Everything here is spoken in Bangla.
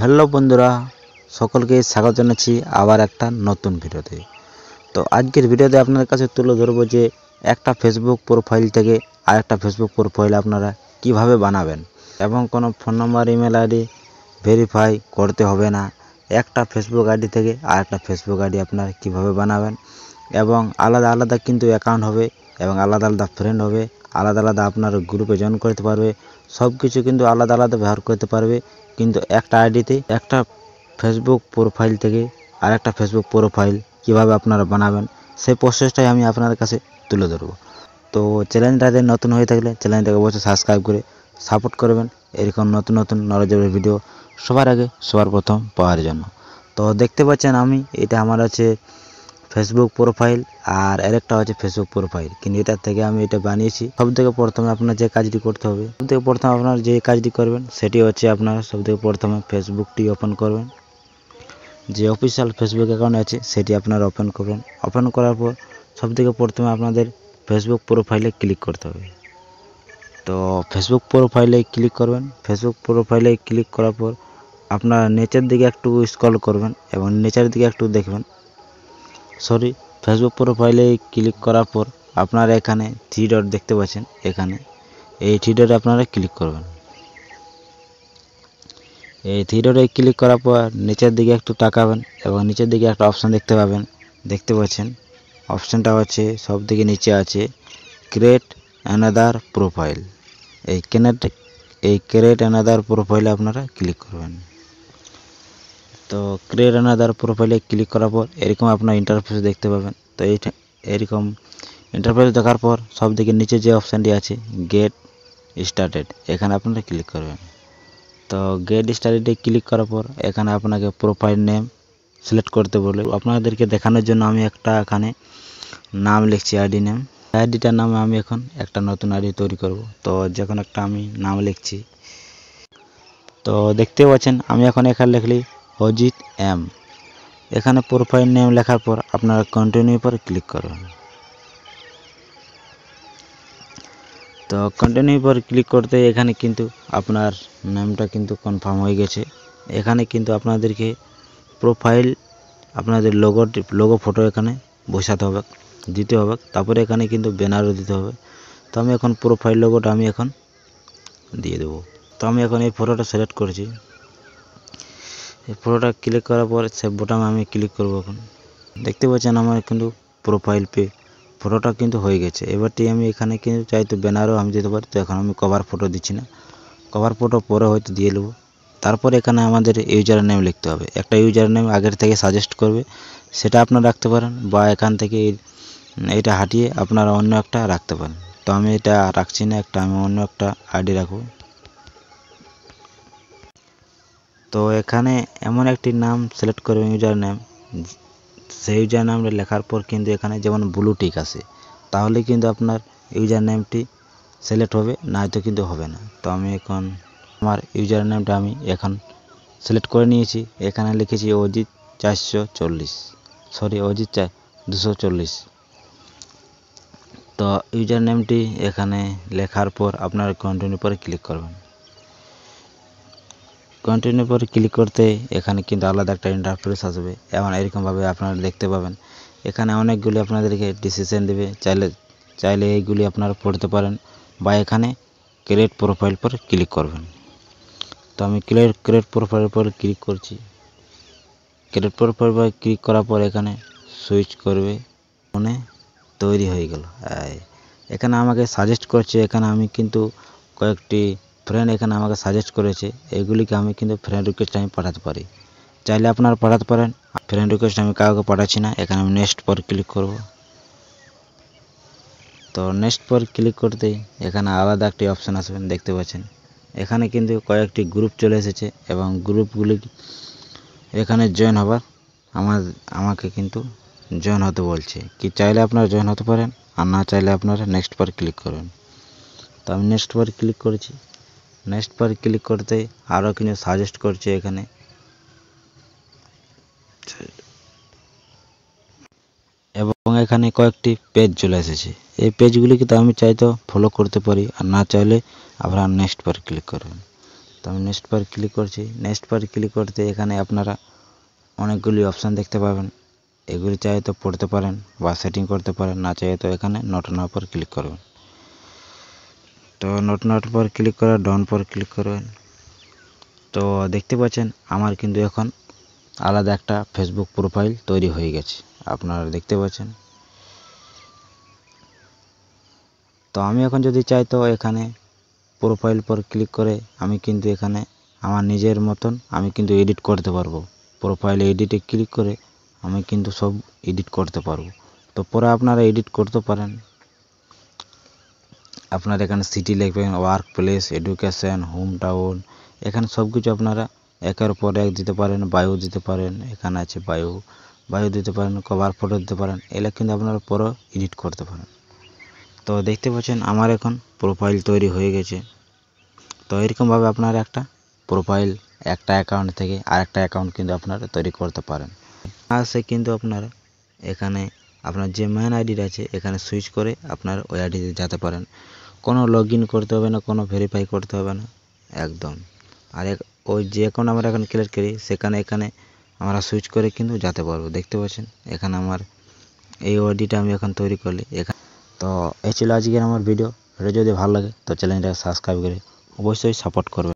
হ্যালো বন্ধুরা, সকলকে স্বাগত জানাচ্ছি আবার একটা নতুন ভিডিওতে। তো আজকের ভিডিওতে আপনাদের কাছে তুলে ধরবো যে একটা ফেসবুক প্রোফাইল থেকে আরেকটা ফেসবুক প্রোফাইল আপনারা কিভাবে বানাবেন এবং কোনো phone number, email ID verify করতে হবে না। একটা ফেসবুক আইডি থেকে আরেকটা ফেসবুক আইডি আপনারা কিভাবে বানাবেন এবং আলাদা আলাদা কিন্তু অ্যাকাউন্ট হবে এবং আলাদা আলাদা ফ্রেন্ড হবে, আলাদা আলাদা আপনার গ্রুপে জয়েন করতে পারবে, সব কিছু কিন্তু আলাদা আলাদা ব্যবহার করতে পারবে। কিন্তু একটা আইডিতে একটা ফেসবুক প্রোফাইল থেকে আরেকটা ফেসবুক প্রোফাইল কিভাবে আপনারা বানাবেন সেই প্রসেসটাই আমি আপনাদের কাছে তুলে ধরবো। তো চ্যানেলটাতে নতুন হয়ে থাকলে চ্যানেলটাকে অবশ্যই সাবস্ক্রাইব করে সাপোর্ট করবেন এরকম নতুন নতুন নলেজেবল ভিডিও সবার আগে সবার প্রথম পাওয়ার জন্য। তো দেখতে পাচ্ছেন এটা আমার আছে ফেসবুক প্রোফাইল আর আরেকটা হচ্ছে ফেসবুক প্রোফাইল, কিন্তু এটার থেকে আমি এটা বানিয়েছি। সবথেকে প্রথমে আপনার যে কাজটি করতে হবে, সবথেকে প্রথমে আপনার যে কাজটি করবেন সেটি হচ্ছে আপনারা সবথেকে প্রথমে ফেসবুকটি ওপেন করবেন। যে অফিসিয়াল ফেসবুক অ্যাকাউন্ট আছে সেটি আপনারা ওপেন করবেন। ওপেন করার পর সবথেকে প্রথমে আপনাদের ফেসবুক প্রোফাইলে ক্লিক করতে হবে। তো ফেসবুক প্রোফাইলে ক্লিক করবেন। ফেসবুক প্রোফাইলে ক্লিক করার পর আপনারা নিচের দিকে একটু স্ক্রল করবেন এবং নিচের দিকে একটু দেখবেন। ফেসবুক প্রোফাইলে ক্লিক করার পর আপনারা এখানে থ্রি ডট দেখতে পাচ্ছেন, এখানে এই থ্রি ডটে আপনারা ক্লিক করবেন। এই থ্রি ডটে ক্লিক করার পর নিচের দিকে একটু তাকাবেন এবং নিচের দিকে একটা অপশান দেখতে পাচ্ছেন। অপশানটা হচ্ছে সব দিকে নিচে আছে ক্রিয়েট অ্যানাদার প্রোফাইল। এই ক্রিয়েট অ্যানাদার প্রোফাইলে আপনারা ক্লিক করবেন। তো ক্রিয়েট অ্যানাদার প্রোফাইলে ক্লিক করার পর এরকম আপনার ইন্টারফেস দেখতে পাবেন। তো এরকম ইন্টারফেস দেখার পর সব দিকে নিচে যে অপশানটি আছে গেট স্টার্টেড, এখানে আপনারা ক্লিক করবেন। তো গেট স্টার্টেডে ক্লিক করার পর এখানে আপনাকে প্রোফাইল নেম সিলেক্ট করতে বলে। আপনাদেরকে দেখানোর জন্য আমি একটা এখানে নাম লিখছি, আইডি নেম। আইডিটার নামে আমি এখন একটা নতুন আইডি তৈরি করব। তো যখন একটা আমি নাম লিখছি, তো দেখতে পাচ্ছেন আমি এখন এখানে লিখলি অজিত এম। এখানে প্রোফাইল নেম লেখার পর আপনারা কন্টিনিউ পর ক্লিক করবেন। তো কন্টিনিউ পর ক্লিক করতে এখানে কিন্তু আপনার নামটা কিন্তু কনফার্ম হয়ে গেছে। এখানে কিন্তু আপনাদেরকে প্রোফাইল আপনাদের লোগো ফটো এখানে বসাতে হবে, দিতে হবে। তারপরে এখানে কিন্তু ব্যানারও দিতে হবে। তো আমি এখন প্রোফাইল লোগোটা আমি এখন দিয়ে দেবো। তো আমি এখন এই ফটোটা সিলেক্ট করেছি। এই ফটোটা ক্লিক করার পর সেভ বোতামে আমি ক্লিক করব। এখন দেখতে পাচ্ছেন আমার কিন্তু প্রোফাইল ফটোটা কিন্তু হয়ে গেছে। এবারটি আমি এখানে কিন্তু চাইতো ব্যানারও আমি দিতে পারি। তো এখন আমি কভার ফটো দিচ্ছি না, কভার ফটো পরে হয়তো দিয়ে নেব। তারপর এখানে আমাদের ইউজার নেম লিখতে হবে। একটা ইউজার নেম আগের থেকে সাজেস্ট করবে, সেটা আপনারা রাখতে পারেন বা এখান থেকে এটা হাটিয়ে আপনারা অন্য একটা রাখতে পারেন। তো আমি এটা রাখছি না, আমি অন্য একটা আইডি রাখব। তো এখানে এমন একটি নাম সিলেক্ট করবেন ইউজার নেম, সেই ইউজার নামটা লেখার পর কিন্তু এখানে যেমন ব্লু টিক আসে, তাহলে কিন্তু আপনার ইউজার নেমটি সিলেক্ট হবে, নয়তো কিন্তু হবে না। তো আমি এখন আমার ইউজার নেমটা আমি এখন সিলেক্ট করে নিয়েছি। এখানে লিখেছি অজিত 240। তো ইউজার নেমটি এখানে লেখার পর আপনার কন্টিনিউ পরে ক্লিক করবেন। কন্টিনিউ পরে ক্লিক করতে এখানে কিন্তু আলাদা একটা ইন্টারফেস আসবে এবং এরকমভাবে আপনারা দেখতে পাবেন। এখানে অনেকগুলি আপনাদেরকে ডিসিশন দেবে, চাইলে এইগুলি আপনারা পড়তে পারেন বা এখানে ক্রিয়েট প্রোফাইল পর ক্লিক করবেন। তো আমি ক্রিয়েট প্রোফাইল পর ক্লিক করছি। ক্রিয়েট প্রোফাইল পর ক্লিক করার পর এখানে সুইচ করবে, মনে তৈরি হয়ে গেল। এখানে আমাকে সাজেস্ট করছে, এখানে আমি কিন্তু কয়েকটি ফ্রেন্ড এখানে আমাকে সাজেস্ট করেছে, এগুলিকে আমি কিন্তু ফ্রেন্ড রিকোয়েস্ট আমি পাঠাতে পারি। চাইলে আপনারা পাঠাতে পারেন। ফ্রেন্ড রিকোয়েস্ট আমি কাউকে পাঠাচ্ছি না। এখানে আমি নেক্সট পর ক্লিক করব। তো নেক্সট পর ক্লিক করতেই এখানে আলাদা একটি অপশান আসবেন, দেখতে পাচ্ছেন। এখানে কিন্তু কয়েকটি গ্রুপ চলে এসেছে এবং গ্রুপগুলি এখানে জয়েন হবার আমাকে কিন্তু জয়েন হতে বলছে। কি চাইলে আপনারা জয়েন হতে পারেন আর না চাইলে আপনারা নেক্সট পর ক্লিক করবেন। তো আমি নেক্সট পর ক্লিক করেছি। নেক্সট পর ক্লিক করতে আরও কিছু সাজেস্ট করছে এখানে, এবং এখানে কয়েকটি পেজ চলে এসেছে। এই পেজগুলিকে তো আমি চাইতো ফলো করতে পারি আর না চাইলে আপনারা নেক্সট পর ক্লিক করবেন। তো আমি নেক্সট পর ক্লিক করছি। নেক্সট পর ক্লিক করতে এখানে আপনারা অনেকগুলি অপশান দেখতে পাবেন। এগুলি চাই তো পড়তে পারেন বা সেটিং করতে পারেন, না চাই তো এখানে নোট নাও পর ক্লিক করবেন। তো নোট নাও পর ক্লিক করে ডাউন পর ক্লিক করবেন। তো দেখতে পাচ্ছেন আমার কিন্তু এখন আলাদা একটা ফেসবুক প্রোফাইল তৈরি হয়ে গেছে, আপনারা দেখতে পাচ্ছেন। তো আমি এখন যদি চাই তো এখানে প্রোফাইল পর ক্লিক করে আমি কিন্তু এখানে আমার নিজের মতন আমি কিন্তু এডিট করতে পারবো। প্রোফাইলে এডিটে ক্লিক করে আমি কিন্তু সব এডিট করতে পারবো। তো পরে আপনারা এডিট করতে পারেন। আপনারা এখানে সিটি লিখবেন, work place, education, home town, এখানে সব কিছু আপনারা একের পর এক দিতে পারেন। বায়ো দিতে পারেন, এখানে আছে বায়ো দিতে পারেন, কভার ফটো দিতে পারেন। এগুলো কিন্তু আপনারা পরে এডিট করতে পারেন। তো দেখতে পাচ্ছেন আমার এখন প্রোফাইল তৈরি হয়ে গেছে। তো এরকমভাবে আপনারা একটা প্রোফাইল একটা অ্যাকাউন্ট থেকে আরেকটা অ্যাকাউন্ট কিন্তু আপনারা তৈরি করতে পারেন। আসে কিন্তু আপনারা এখানে আপনার যে মেন আইডিটা আছে এখানে সুইচ করে আপনারা ওই আইডিতে যেতে পারেন। কোনো লগ ইন করতে হবে না, কোনো ভেরিফাই করতে হবে না একদম। আর ওই যে অ্যাকাউন্ট আমরা এখন ক্রিয়েট করি এখানে আমরা সুইচ করে কিন্তু যেতে পারবো। দেখতে পাচ্ছেন এখানে আমার এই আইডিটা আমি এখন তৈরি করলি এখানে। তো এই ছিল আজকের আমার ভিডিও যদি ভালো লাগে তো চ্যানেলটা সাবস্ক্রাইব করে অবশ্যই সাপোর্ট করবেন।